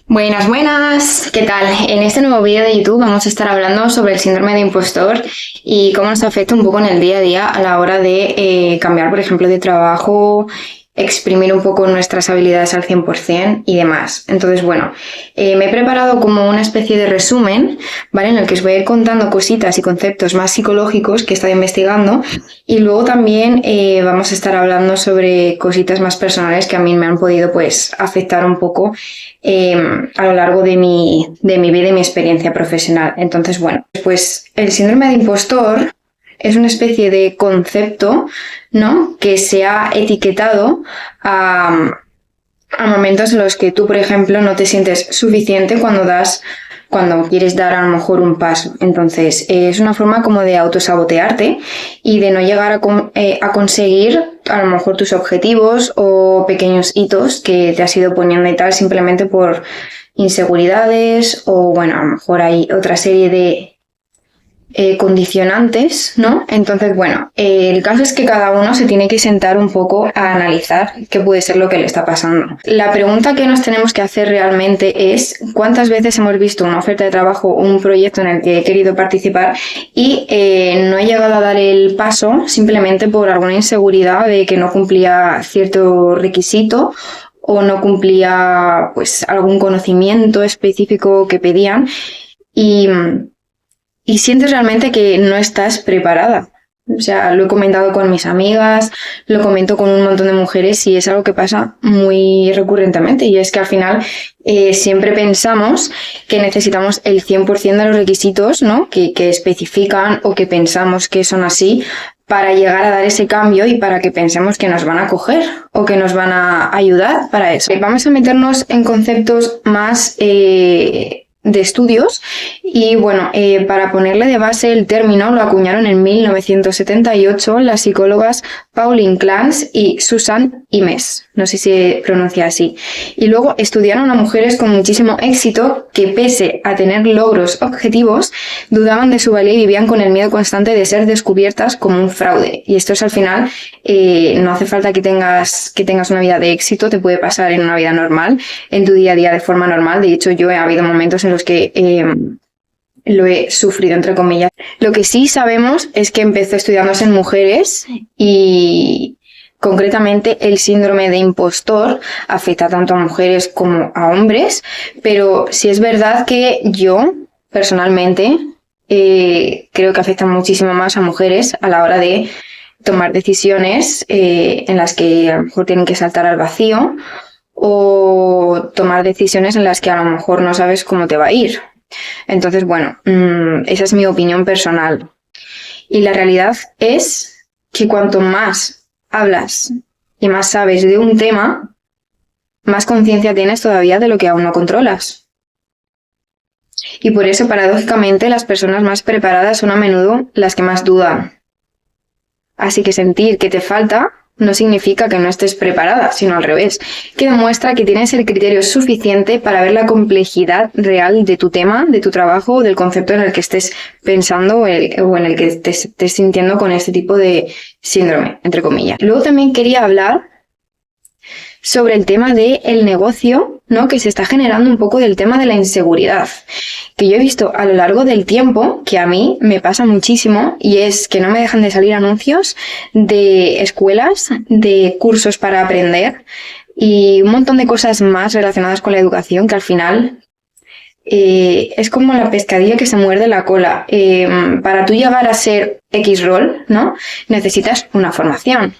Buenas, buenas, ¿qué tal? En este nuevo vídeo de YouTube vamos a estar hablando sobre el síndrome de impostor y cómo nos afecta un poco en el día a día a la hora de cambiar, por ejemplo, de trabajo, exprimir un poco nuestras habilidades al 100% y demás. Entonces, bueno, me he preparado como una especie de resumen, ¿vale? En el que os voy a ir contando cositas y conceptos más psicológicos que he estado investigando y luego también vamos a estar hablando sobre cositas más personales que a mí me han podido, pues, afectar un poco a lo largo de mi vida y mi experiencia profesional. Entonces, bueno, pues el síndrome de impostor es una especie de concepto, ¿no?, que se ha etiquetado a momentos en los que tú, por ejemplo, no te sientes suficiente cuando quieres dar a lo mejor un paso. Entonces, es una forma como de autosabotearte y de no llegar a conseguir a lo mejor tus objetivos o pequeños hitos que te has ido poniendo y tal, simplemente por inseguridades o, bueno, a lo mejor hay otra serie de condicionantes, ¿no? Entonces, bueno, el caso es que cada uno se tiene que sentar un poco a analizar qué puede ser lo que le está pasando. La pregunta que nos tenemos que hacer realmente es ¿cuántas veces hemos visto una oferta de trabajo o un proyecto en el que he querido participar y no he llegado a dar el paso simplemente por alguna inseguridad de que no cumplía cierto requisito o no cumplía, pues, algún conocimiento específico que pedían y sientes realmente que no estás preparada? O sea, lo he comentado con mis amigas, lo comento con un montón de mujeres y es algo que pasa muy recurrentemente. Y es que al final siempre pensamos que necesitamos el 100% de los requisitos, ¿no?, que especifican o que pensamos que son así para llegar a dar ese cambio y para que pensemos que nos van a coger o que nos van a ayudar para eso. Vamos a meternos en conceptos más de estudios y bueno, para ponerle de base el término lo acuñaron en 1978 las psicólogas Pauline Clance y Susan Imes, no sé si se pronuncia así, y luego estudiaron a mujeres con muchísimo éxito que pese a tener logros objetivos dudaban de su valía y vivían con el miedo constante de ser descubiertas como un fraude. Y esto es al final, no hace falta que tengas una vida de éxito, te puede pasar en una vida normal, en tu día a día de forma normal. De hecho, yo he habido momentos en los que lo he sufrido, entre comillas. Lo que sí sabemos es que empezó estudiándose en mujeres y concretamente el síndrome de impostor afecta tanto a mujeres como a hombres, pero sí es verdad que yo, personalmente, creo que afecta muchísimo más a mujeres a la hora de tomar decisiones en las que a lo mejor tienen que saltar al vacío o tomar decisiones en las que a lo mejor no sabes cómo te va a ir. Entonces, bueno, esa es mi opinión personal. Y la realidad es que cuanto más hablas y más sabes de un tema, más conciencia tienes todavía de lo que aún no controlas. Y por eso, paradójicamente, las personas más preparadas son a menudo las que más dudan. Así que sentir que te falta no significa que no estés preparada, sino al revés, que demuestra que tienes el criterio suficiente para ver la complejidad real de tu tema, de tu trabajo, del concepto en el que estés pensando o en el que te estés sintiendo con este tipo de síndrome, entre comillas. Luego también quería hablar sobre el tema del negocio, ¿no?, que se está generando un poco del tema de la inseguridad, que yo he visto a lo largo del tiempo, que a mí me pasa muchísimo, y es que no me dejan de salir anuncios de escuelas, de cursos para aprender y un montón de cosas más relacionadas con la educación que al final es como la pescadilla que se muerde la cola. Para tú llegar a ser X rol, ¿no?, necesitas una formación.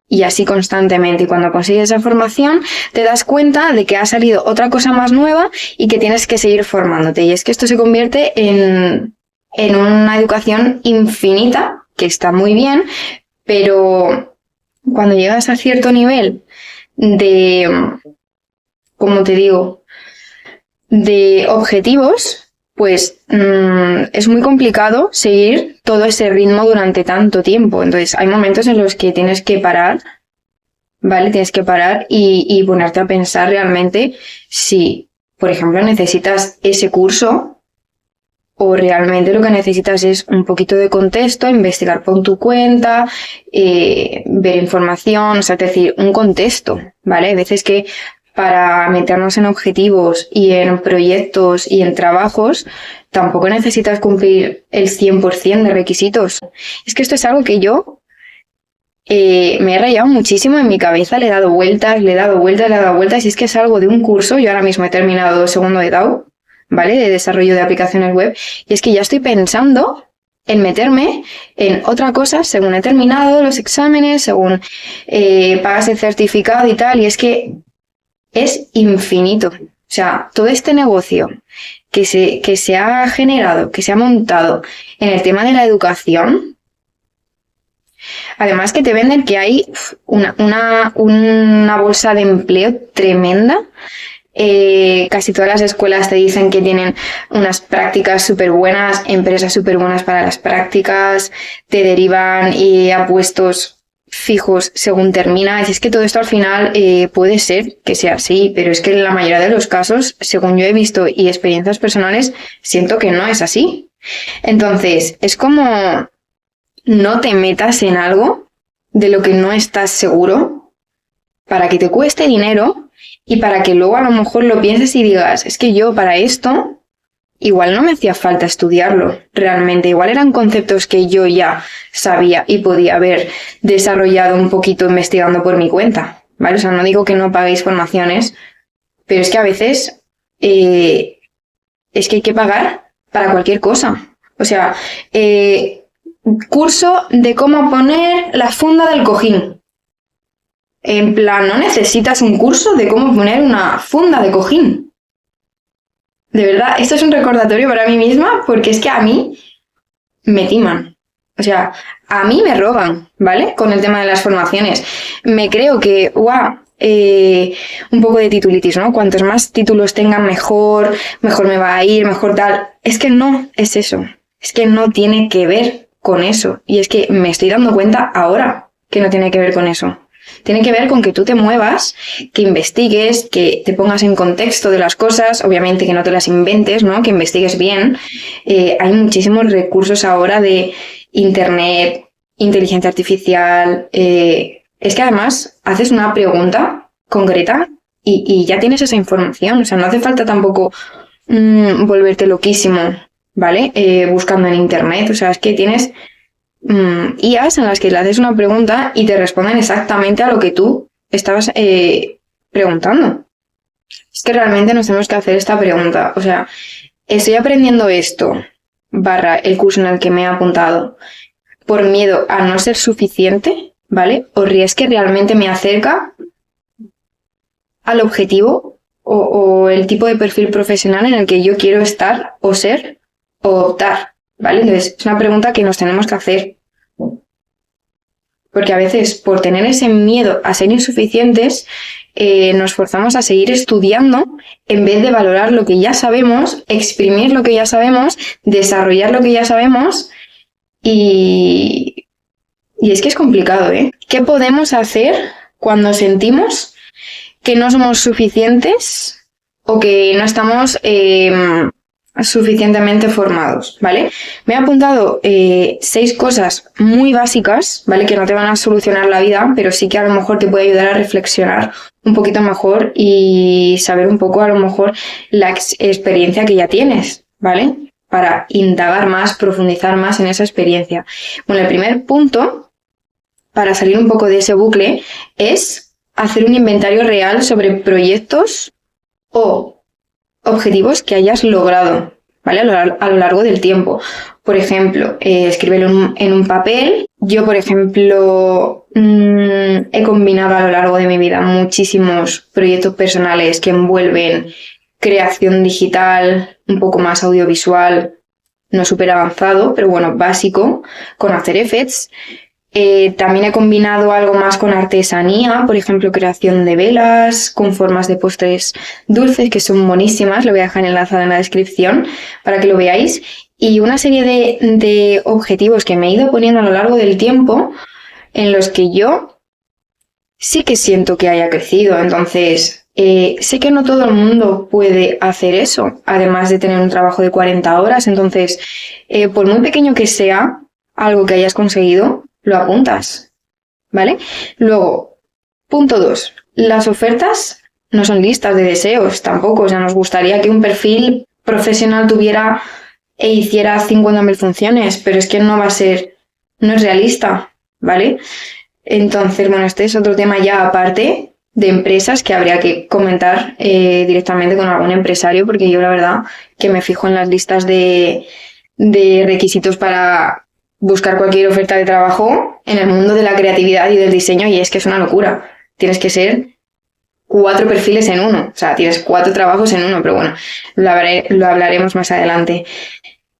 Y así constantemente. Y cuando consigues esa formación, te das cuenta de que ha salido otra cosa más nueva y que tienes que seguir formándote. Y es que esto se convierte en una educación infinita, que está muy bien, pero cuando llegas a cierto nivel de, como te digo, de objetivos, pues es muy complicado seguir todo ese ritmo durante tanto tiempo. Entonces hay momentos en los que tienes que parar, ¿vale? Tienes que parar y ponerte a pensar realmente si, por ejemplo, necesitas ese curso o realmente lo que necesitas es un poquito de contexto, investigar por tu cuenta, ver información, o sea, es decir, un contexto, ¿vale? Hay veces que para meternos en objetivos y en proyectos y en trabajos, tampoco necesitas cumplir el 100% de requisitos. Es que esto es algo que yo me he rayado muchísimo en mi cabeza, le he dado vueltas, y es que es algo de un curso. Yo ahora mismo he terminado segundo de DAO, ¿vale? De desarrollo de aplicaciones web, y es que ya estoy pensando en meterme en otra cosa según he terminado los exámenes, según pagas el certificado y tal, y es que es infinito. O sea, todo este negocio que se ha generado, que se ha montado en el tema de la educación. Además que te venden que hay una bolsa de empleo tremenda. Casi todas las escuelas te dicen que tienen unas prácticas súper buenas, empresas súper buenas para las prácticas, te derivan a puestos fijos según terminas. Y es que todo esto al final puede ser que sea así, pero es que en la mayoría de los casos, según yo he visto y experiencias personales, siento que no es así. Entonces, es como no te metas en algo de lo que no estás seguro para que te cueste dinero y para que luego a lo mejor lo pienses y digas, es que yo para esto igual no me hacía falta estudiarlo realmente, igual eran conceptos que yo ya sabía y podía haber desarrollado un poquito investigando por mi cuenta, ¿vale? O sea, no digo que no paguéis formaciones, pero es que a veces es que hay que pagar para cualquier cosa. O sea, curso de cómo poner la funda del cojín. En plan, no necesitas un curso de cómo poner una funda de cojín. De verdad, esto es un recordatorio para mí misma porque es que a mí me timan. O sea, a mí me roban, ¿vale? Con el tema de las formaciones. Me creo que, un poco de titulitis, ¿no? Cuantos más títulos tengan, mejor me va a ir, mejor tal. Es que no es eso. Es que no tiene que ver con eso. Y es que me estoy dando cuenta ahora que no tiene que ver con eso. Tiene que ver con que tú te muevas, que investigues, que te pongas en contexto de las cosas, obviamente que no te las inventes, ¿no? Que investigues bien. Hay muchísimos recursos ahora de internet, inteligencia artificial. Es que además haces una pregunta concreta y ya tienes esa información. O sea, no hace falta tampoco volverte loquísimo, ¿vale? Buscando en internet. O sea, es que tienes IAs en las que le haces una pregunta y te responden exactamente a lo que tú estabas preguntando. Es que realmente nos tenemos que hacer esta pregunta. O sea, estoy aprendiendo esto, / el curso en el que me he apuntado, por miedo a no ser suficiente, ¿vale? O es que realmente me acerca al objetivo o el tipo de perfil profesional en el que yo quiero estar o ser o optar, ¿vale? Entonces, es una pregunta que nos tenemos que hacer. Porque a veces, por tener ese miedo a ser insuficientes, nos forzamos a seguir estudiando en vez de valorar lo que ya sabemos, exprimir lo que ya sabemos, desarrollar lo que ya sabemos y es que es complicado, ¿eh? ¿Qué podemos hacer cuando sentimos que no somos suficientes o que no estamos suficientemente formados, ¿vale? Me he apuntado 6 cosas muy básicas, ¿vale? Que no te van a solucionar la vida, pero sí que a lo mejor te puede ayudar a reflexionar un poquito mejor y saber un poco a lo mejor la experiencia que ya tienes, ¿vale? Para indagar más, profundizar más en esa experiencia. Bueno, el primer punto, para salir un poco de ese bucle, es hacer un inventario real sobre proyectos o objetivos que hayas logrado, ¿vale? A lo largo del tiempo. Por ejemplo, escríbelo en un papel. Yo, por ejemplo, he combinado a lo largo de mi vida muchísimos proyectos personales que envuelven creación digital, un poco más audiovisual, no súper avanzado, pero bueno, básico, con After Effects. También he combinado algo más con artesanía, por ejemplo, creación de velas con formas de postres dulces que son buenísimas. Lo voy a dejar enlazado en la descripción para que lo veáis. Y una serie de objetivos que me he ido poniendo a lo largo del tiempo en los que yo sí que siento que haya crecido. Entonces, sé que no todo el mundo puede hacer eso, además de tener un trabajo de 40 horas. Entonces, por muy pequeño que sea algo que hayas conseguido, lo apuntas, ¿vale? Luego, punto 2. Las ofertas no son listas de deseos tampoco. O sea, nos gustaría que un perfil profesional tuviera e hiciera 50.000 funciones, pero es que no va a ser, no es realista, ¿vale? Entonces, bueno, este es otro tema ya aparte de empresas que habría que comentar directamente con algún empresario, porque yo la verdad que me fijo en las listas de requisitos para buscar cualquier oferta de trabajo en el mundo de la creatividad y del diseño, y es que es una locura. Tienes que ser 4 perfiles en uno, o sea, tienes 4 trabajos en uno, pero bueno, lo hablaremos más adelante.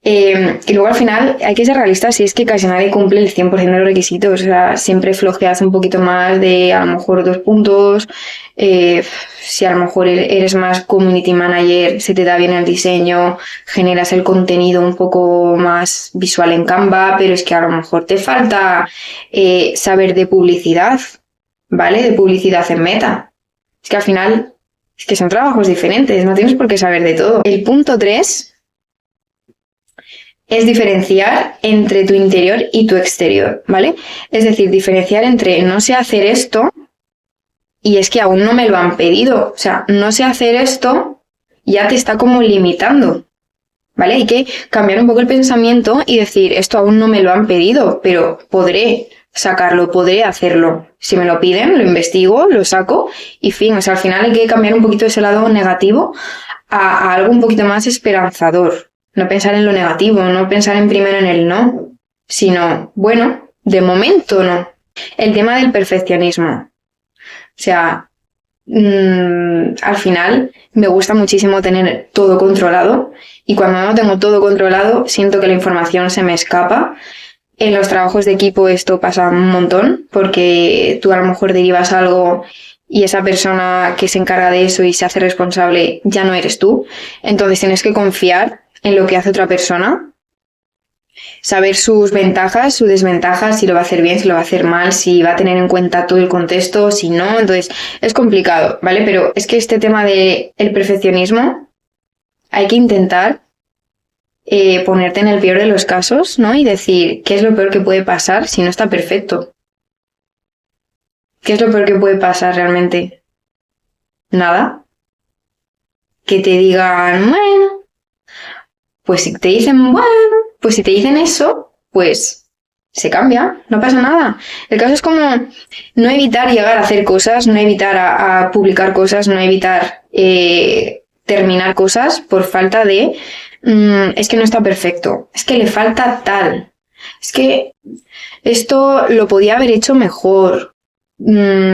Y luego al final hay que ser realistas si es que casi nadie cumple el 100% de los requisitos. O sea, siempre flojeas un poquito más de a lo mejor 2 puntos. Si a lo mejor eres más community manager, se te da bien el diseño, generas el contenido un poco más visual en Canva, pero es que a lo mejor te falta saber de publicidad, ¿vale? De publicidad en Meta. Es que al final es que son trabajos diferentes, no tienes por qué saber de todo. El punto 3 es diferenciar entre tu interior y tu exterior, ¿vale? Es decir, diferenciar entre no sé hacer esto y es que aún no me lo han pedido. O sea, no sé hacer esto ya te está como limitando, ¿vale? Hay que cambiar un poco el pensamiento y decir, esto aún no me lo han pedido, pero podré sacarlo, podré hacerlo. Si me lo piden, lo investigo, lo saco y fin. O sea, al final hay que cambiar un poquito ese lado negativo a algo un poquito más esperanzador. No pensar en lo negativo, no pensar en primero en el no, sino, bueno, de momento no. El tema del perfeccionismo. O sea, al final me gusta muchísimo tener todo controlado y cuando no tengo todo controlado siento que la información se me escapa. En los trabajos de equipo esto pasa un montón porque tú a lo mejor derivas algo y esa persona que se encarga de eso y se hace responsable ya no eres tú. Entonces tienes que confiar en lo que hace otra persona, saber sus ventajas, sus desventajas, si lo va a hacer bien, si lo va a hacer mal, si va a tener en cuenta todo el contexto, si no. Entonces es complicado, ¿vale? Pero es que este tema del perfeccionismo hay que intentar ponerte en el peor de los casos, ¿no? Y decir, ¿qué es lo peor que puede pasar si no está perfecto? ¿Qué es lo peor que puede pasar realmente? Nada. Que te digan, bueno, pues si te dicen, bueno, pues si te dicen eso, pues se cambia, no pasa nada. El caso es como no evitar llegar a hacer cosas, no evitar a publicar cosas, no evitar terminar cosas por falta de es que no está perfecto, es que le falta tal, es que esto lo podía haber hecho mejor.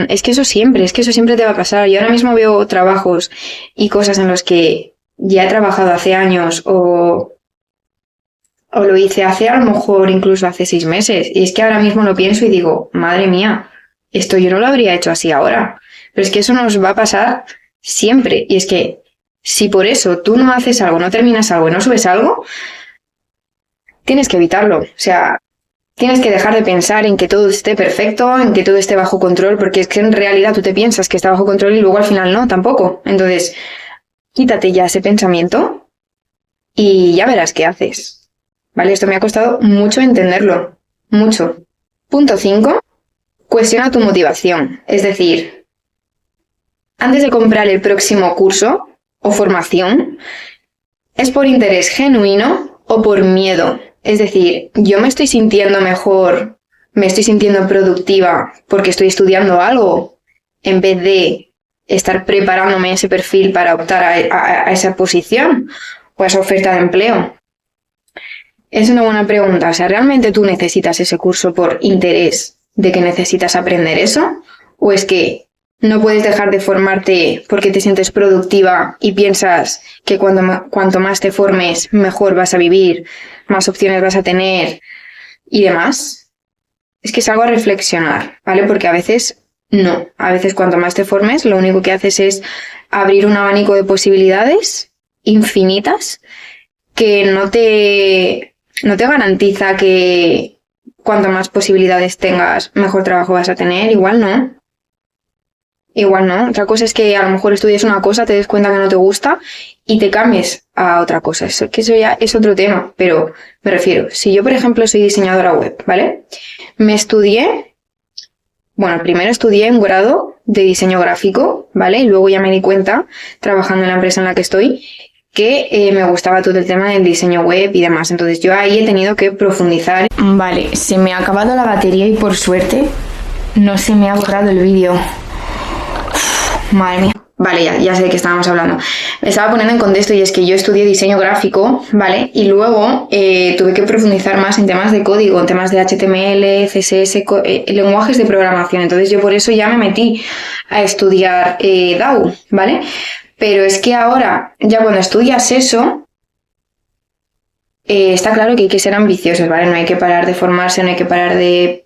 Es que eso siempre te va a pasar. Yo ahora mismo veo trabajos y cosas en los que ya he trabajado hace años o lo hice hace a lo mejor incluso hace 6 meses. Y es que ahora mismo lo pienso y digo, madre mía, esto yo no lo habría hecho así ahora. Pero es que eso nos va a pasar siempre. Y es que si por eso tú no haces algo, no terminas algo y no subes algo, tienes que evitarlo. O sea, tienes que dejar de pensar en que todo esté perfecto, en que todo esté bajo control, porque es que en realidad tú te piensas que está bajo control y luego al final no, tampoco. Entonces, quítate ya ese pensamiento y ya verás qué haces. ¿Vale? Esto me ha costado mucho entenderlo. Mucho. Punto 5. Cuestiona tu motivación. Es decir, antes de comprar el próximo curso o formación, ¿es por interés genuino o por miedo? Es decir, yo me estoy sintiendo mejor, me estoy sintiendo productiva porque estoy estudiando algo en vez de estar preparándome ese perfil para optar a esa posición o a esa oferta de empleo. Es una buena pregunta. O sea, ¿realmente tú necesitas ese curso por interés de que necesitas aprender eso? ¿O es que no puedes dejar de formarte porque te sientes productiva y piensas que cuanto más te formes, mejor vas a vivir, más opciones vas a tener y demás? Es que es algo a reflexionar, ¿vale? Porque a veces no. A veces cuanto más te formes, lo único que haces es abrir un abanico de posibilidades infinitas que no te garantiza que cuanto más posibilidades tengas, mejor trabajo vas a tener. Igual no. Igual no. Otra cosa es que a lo mejor estudies una cosa, te des cuenta que no te gusta y te cambies a otra cosa. Eso ya es otro tema. Pero me refiero, si yo, por ejemplo, soy diseñadora web, ¿vale? Primero estudié un grado de diseño gráfico, ¿vale? Y luego ya me di cuenta, trabajando en la empresa en la que estoy, que me gustaba todo el tema del diseño web y demás. Entonces yo ahí he tenido que profundizar. Vale, se me ha acabado la batería y por suerte no se me ha borrado el vídeo. Madre mía. Vale, ya sé de qué estábamos hablando. Me estaba poniendo en contexto y es que yo estudié diseño gráfico, ¿vale? Y luego tuve que profundizar más en temas de código, en temas de HTML, CSS, lenguajes de programación. Entonces yo por eso ya me metí a estudiar DAW, ¿vale? Pero es que ahora, ya cuando estudias eso, está claro que hay que ser ambiciosos, ¿vale? No hay que parar de formarse, no hay que parar de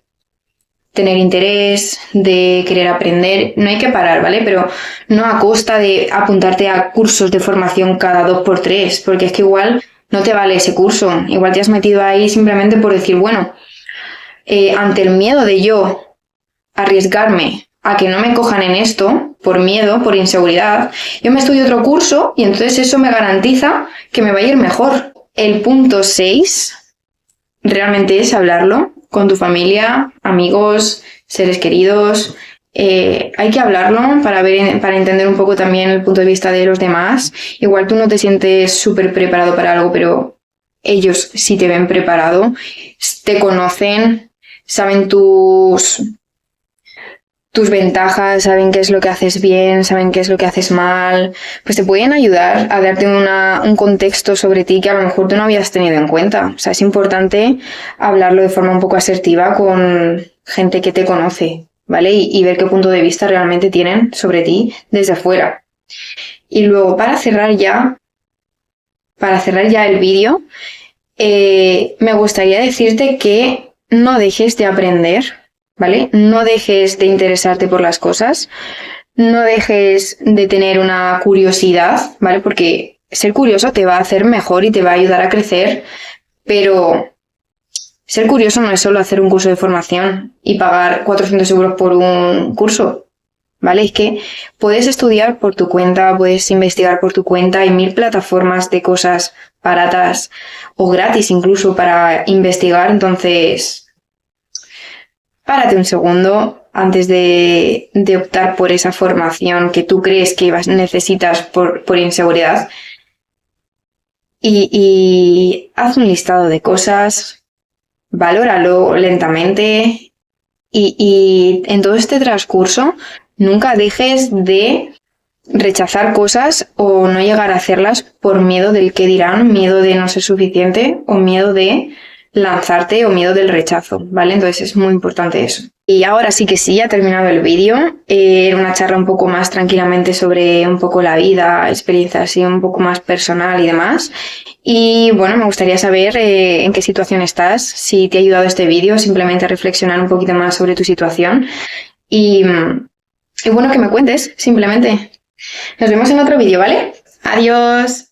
tener interés, de querer aprender, no hay que parar, ¿vale? Pero no a costa de apuntarte a cursos de formación cada 2x3, porque es que igual no te vale ese curso, igual te has metido ahí simplemente por decir, bueno, ante el miedo de yo arriesgarme a que no me cojan en esto, por miedo, por inseguridad, yo me estudio otro curso y entonces eso me garantiza que me va a ir mejor. El punto 6 realmente es hablarlo con tu familia, amigos, seres queridos. Hay que hablarlo para entender un poco también el punto de vista de los demás. Igual tú no te sientes súper preparado para algo, pero ellos sí te ven preparado, te conocen, saben tus ventajas, saben qué es lo que haces bien, saben qué es lo que haces mal, pues te pueden ayudar a darte un contexto sobre ti que a lo mejor tú no habías tenido en cuenta. O sea, es importante hablarlo de forma un poco asertiva con gente que te conoce, ¿vale? Y ver qué punto de vista realmente tienen sobre ti desde fuera. Y luego, para cerrar ya el vídeo, me gustaría decirte que no dejes de aprender, ¿vale? No dejes de interesarte por las cosas, no dejes de tener una curiosidad, ¿vale? Porque ser curioso te va a hacer mejor y te va a ayudar a crecer, pero ser curioso no es solo hacer un curso de formación y pagar 400 euros por un curso, ¿vale? Es que puedes estudiar por tu cuenta, puedes investigar por tu cuenta, hay 1000 plataformas de cosas baratas o gratis incluso para investigar, entonces párate un segundo antes de optar por esa formación que tú crees que necesitas por inseguridad y haz un listado de cosas, valóralo lentamente y en todo este transcurso nunca dejes de rechazar cosas o no llegar a hacerlas por miedo del qué dirán, miedo de no ser suficiente o miedo de lanzarte o miedo del rechazo, ¿vale? Entonces es muy importante eso. Y ahora sí que sí, ha terminado el vídeo. Era una charla un poco más tranquilamente sobre un poco la vida, experiencias así un poco más personal y demás. Y bueno, me gustaría saber en qué situación estás, si te ha ayudado este vídeo, simplemente reflexionar un poquito más sobre tu situación. Y bueno, que me cuentes, simplemente. Nos vemos en otro vídeo, ¿vale? Adiós.